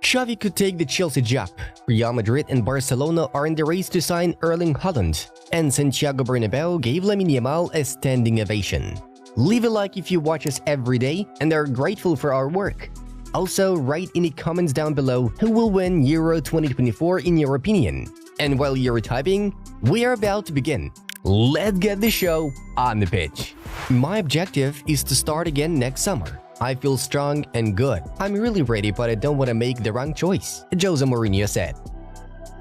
Xavi could take the Chelsea job. Real Madrid and Barcelona are in the race to sign Erling Haaland, and Santiago Bernabeu gave Lamine Yamal a standing ovation. Leave a like if you watch us every day and are grateful for our work. Also, write in the comments down below who will win Euro 2024 in your opinion. And while you're typing, we are about to begin. Let's get the show on the pitch. My objective is to start again next summer. I feel strong and good. I'm really ready, but I don't want to make the wrong choice, Jose Mourinho said.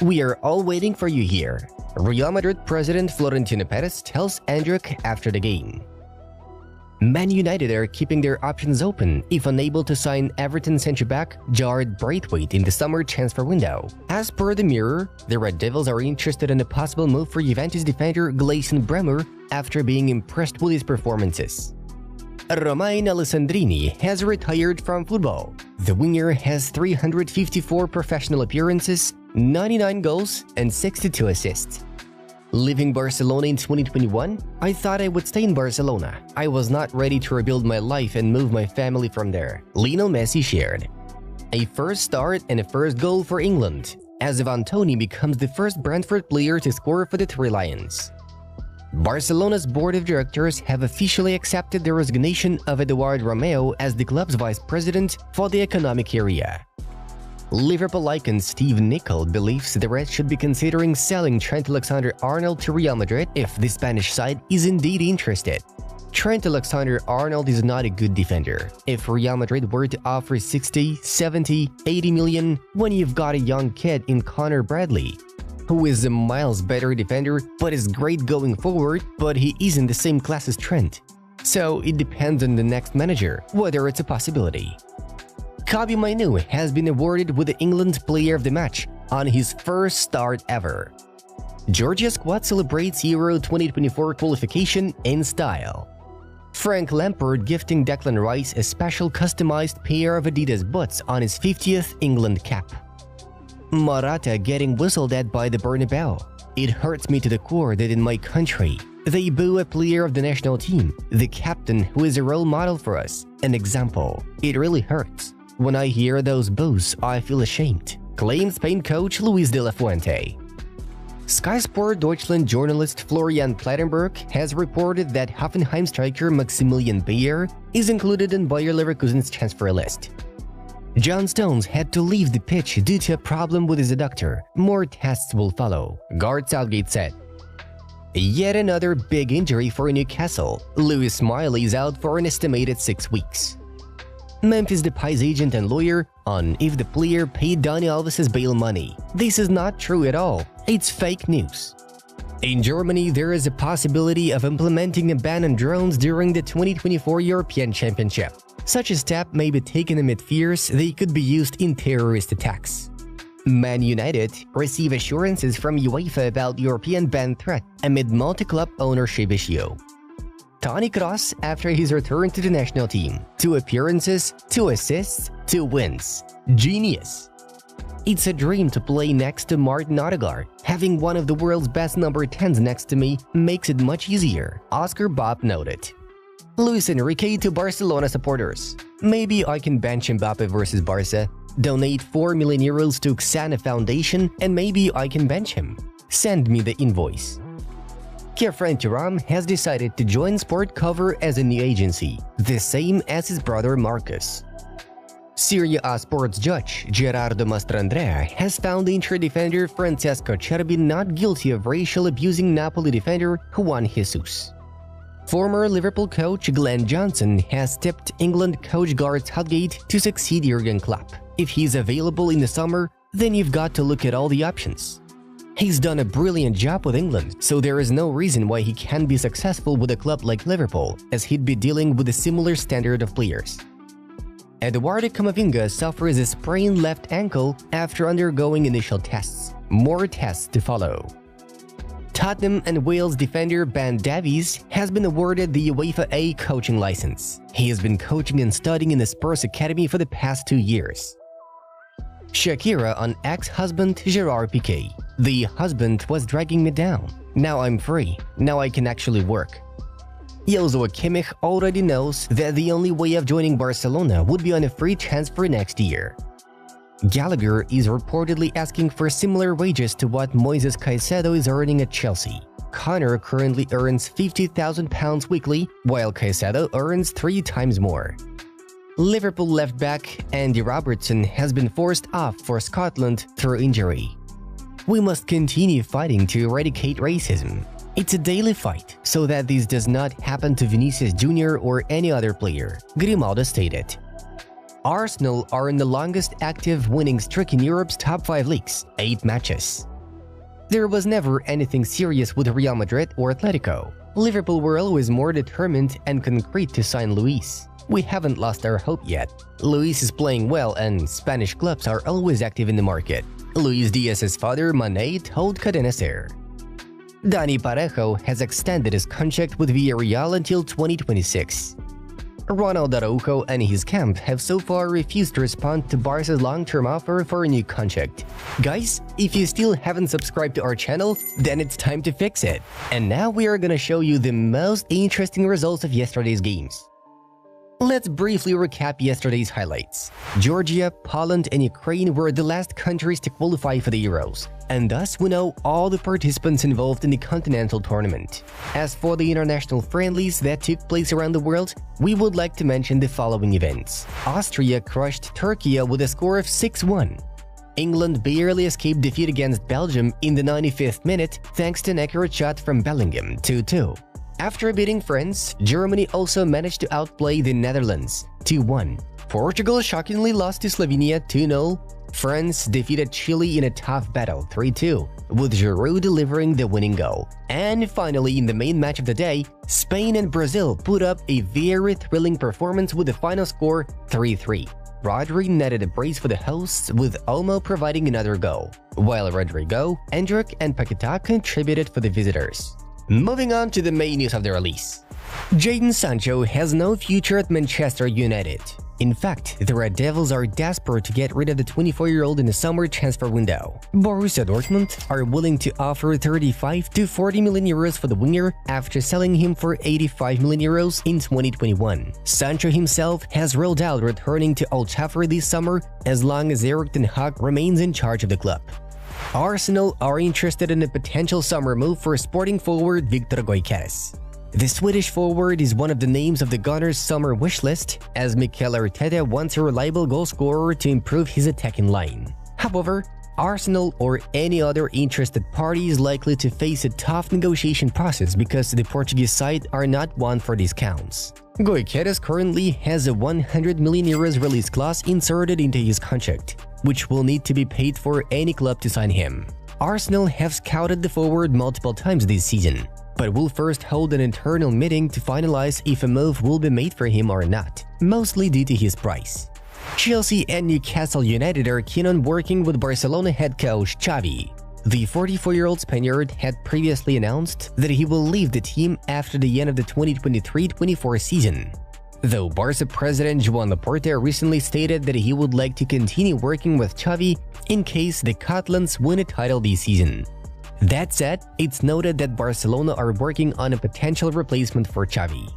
We are all waiting for you here, Real Madrid president Florentino Perez tells Andrick after the game. Man United are keeping their options open if unable to sign Everton centre-back Jared Braithwaite in the summer transfer window. As per the Mirror, the Red Devils are interested in a possible move for Juventus defender Gleison Bremer after being impressed with his performances. Romain Alessandrini has retired from football. The winger has 354 professional appearances, 99 goals, and 62 assists. Leaving Barcelona in 2021, I thought I would stay in Barcelona. I was not ready to rebuild my life and move my family from there, Lionel Messi shared. A first start and a first goal for England, as Ivan Toney becomes the first Brentford player to score for the Three Lions. Barcelona's board of directors have officially accepted the resignation of Eduard Romeo as the club's vice president for the economic area. Liverpool icon Steve Nicol believes the Reds should be considering selling Trent Alexander-Arnold to Real Madrid if the Spanish side is indeed interested. Trent Alexander-Arnold is not a good defender. If Real Madrid were to offer 60, 70, 80 million when you've got a young kid in Connor Bradley, who is a miles better defender but is great going forward, but he isn't the same class as Trent. So it depends on the next manager, whether it's a possibility. Kobbie Mainoo has been awarded with the England Player of the Match on his first start ever. Georgia squad celebrates Euro 2024 qualification in style. Frank Lampard gifting Declan Rice a special customized pair of Adidas boots on his 50th England cap. Morata getting whistled at by the Bernabeu. It hurts me to the core that in my country, they boo a player of the national team, the captain who is a role model for us, an example. It really hurts. When I hear those boos, I feel ashamed, claims Spain coach Luis de la Fuente. Sky Sport Deutschland journalist Florian Plettenberg has reported that Hoffenheim striker Maximilian Bayer is included in Bayer Leverkusen's transfer list. John Stones had to leave the pitch due to a problem with his adductor. More tests will follow, Gareth Southgate said. Yet another big injury for Newcastle. Lewis Miley is out for an estimated 6 weeks. Memphis Depay's agent and lawyer on if the player paid Dani Alves' bail money. This is not true at all. It's fake news. In Germany, there is a possibility of implementing a ban on drones during the 2024 European Championship. Such a step may be taken amid fears they could be used in terrorist attacks. Man United receive assurances from UEFA about European ban threat amid multi-club ownership issue. Toni Kroos after his return to the national team. 2 appearances, 2 assists, 2 wins. Genius! It's a dream to play next to Martin Odegaard. Having one of the world's best number 10s next to me makes it much easier, Oscar Bob noted. Luis Enrique to Barcelona supporters. Maybe I can bench Mbappe versus Barca, donate 4 million euros to Xana Foundation, and maybe I can bench him. Send me the invoice. Kefren Turam has decided to join Sport Cover as a new agency, the same as his brother Marcus. Serie A sports judge Gerardo Mastrandrea has found Inter defender Francesco Cerbi not guilty of racial abusing Napoli defender Juan Jesus. Former Liverpool coach Glenn Johnson has tipped England coach Gareth Southgate to succeed Jurgen Klopp. If he's available in the summer, then you've got to look at all the options. He's done a brilliant job with England, so there is no reason why he can't be successful with a club like Liverpool, as he'd be dealing with a similar standard of players. Eduardo Camavinga suffers a sprained left ankle after undergoing initial tests. More tests to follow. Tottenham and Wales defender Ben Davies has been awarded the UEFA A coaching license. He has been coaching and studying in the Spurs Academy for the past 2 years. Shakira on ex-husband Gerard Piqué. The husband was dragging me down. Now I'm free. Now I can actually work. Joshua Kimmich already knows that the only way of joining Barcelona would be on a free transfer next year. Gallagher is reportedly asking for similar wages to what Moises Caicedo is earning at Chelsea. Connor currently earns £50,000 weekly, while Caicedo earns 3 times more. Liverpool left-back Andy Robertson has been forced off for Scotland through injury. We must continue fighting to eradicate racism. It's a daily fight, so that this does not happen to Vinicius Jr. or any other player, Grimaldo stated. Arsenal are in the longest active winning streak in Europe's top 5 leagues, 8 matches. There was never anything serious with Real Madrid or Atletico. Liverpool were always more determined and concrete to sign Luis. We haven't lost our hope yet. Luis is playing well and Spanish clubs are always active in the market, Luis Diaz's father Mané told Cadena Ser. Dani Parejo has extended his contract with Villarreal until 2026. Ronald Araujo and his camp have so far refused to respond to Barca's long-term offer for a new contract. Guys, if you still haven't subscribed to our channel, then it's time to fix it. And now we are gonna show you the most interesting results of yesterday's games. Let's briefly recap yesterday's highlights. Georgia, Poland, and Ukraine were the last countries to qualify for the Euros, and thus we know all the participants involved in the continental tournament. As for the international friendlies that took place around the world, we would like to mention the following events. Austria crushed Turkey with a score of 6-1. England barely escaped defeat against Belgium in the 95th minute thanks to an accurate shot from Bellingham, 2-2. After beating France, Germany also managed to outplay the Netherlands, 2-1. Portugal shockingly lost to Slovenia, 2-0. France defeated Chile in a tough battle, 3-2, with Giroud delivering the winning goal. And finally, in the main match of the day, Spain and Brazil put up a very thrilling performance with the final score 3-3. Rodri netted a brace for the hosts, with Olmo providing another goal, while Rodrigo, Endrick, and Paquetá contributed for the visitors. Moving on to the main news of the release. Jadon Sancho has no future at Manchester United. In fact, the Red Devils are desperate to get rid of the 24-year-old in the summer transfer window. Borussia Dortmund are willing to offer 35 to 40 million euros for the winger after selling him for 85 million euros in 2021. Sancho himself has ruled out returning to Old Trafford this summer as long as Erik ten Hag remains in charge of the club. Arsenal are interested in a potential summer move for Sporting forward Victor Gyökeres. The Swedish forward is one of the names of the Gunners' summer wish list, as Mikel Arteta wants a reliable goalscorer to improve his attacking line. However, Arsenal or any other interested party is likely to face a tough negotiation process because the Portuguese side are not one for discounts. Gyökeres currently has a 100 million euros release clause inserted into his contract, which will need to be paid for any club to sign him. Arsenal have scouted the forward multiple times this season, but will first hold an internal meeting to finalize if a move will be made for him or not, mostly due to his price. Chelsea and Newcastle United are keen on working with Barcelona head coach Xavi. The 44-year-old Spaniard had previously announced that he will leave the team after the end of the 2023-24 season, though Barca president Joan Laporta recently stated that he would like to continue working with Xavi in case the Catalans win a title this season. That said, it's noted that Barcelona are working on a potential replacement for Xavi.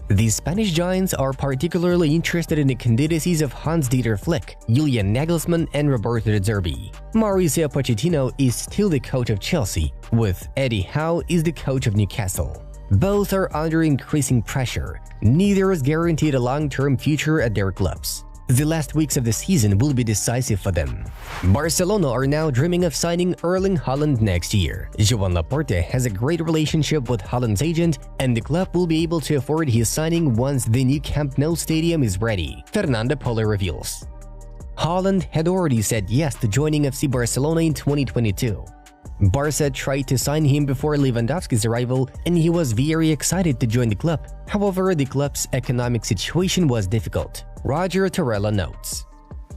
The Spanish giants are particularly interested in the candidacies of Hans-Dieter Flick, Julian Nagelsmann, and Roberto De Zerbi. Mauricio Pochettino is still the coach of Chelsea, with Eddie Howe is the coach of Newcastle. Both are under increasing pressure. Neither is guaranteed a long-term future at their clubs. The last weeks of the season will be decisive for them. Barcelona are now dreaming of signing Erling Haaland next year. Joan Laporta has a great relationship with Haaland's agent, and the club will be able to afford his signing once the new Camp Nou stadium is ready, Fernando Polo reveals. Haaland had already said yes to joining FC Barcelona in 2022. Barca tried to sign him before Lewandowski's arrival, and he was very excited to join the club. However, the club's economic situation was difficult, Roger Torella notes.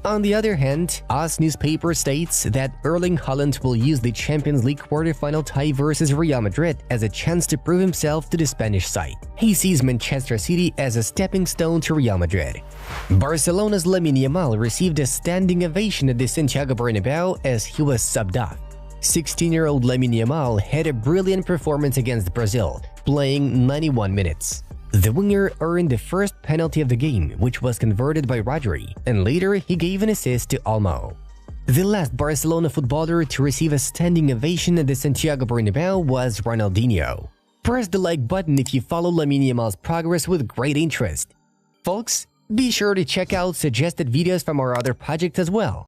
On the other hand, AS newspaper states that Erling Haaland will use the Champions League quarterfinal tie versus Real Madrid as a chance to prove himself to the Spanish side. He sees Manchester City as a stepping stone to Real Madrid. Barcelona's Lamine Yamal received a standing ovation at the Santiago Bernabeu as he was subbed off. 16-year-old Lamine Yamal had a brilliant performance against Brazil, playing 91 minutes. The winger earned the first penalty of the game, which was converted by Rodri, and later he gave an assist to Olmo. The last Barcelona footballer to receive a standing ovation at the Santiago Bernabéu was Ronaldinho. Press the like button if you follow Lamine Yamal's progress with great interest. Folks, be sure to check out suggested videos from our other projects as well.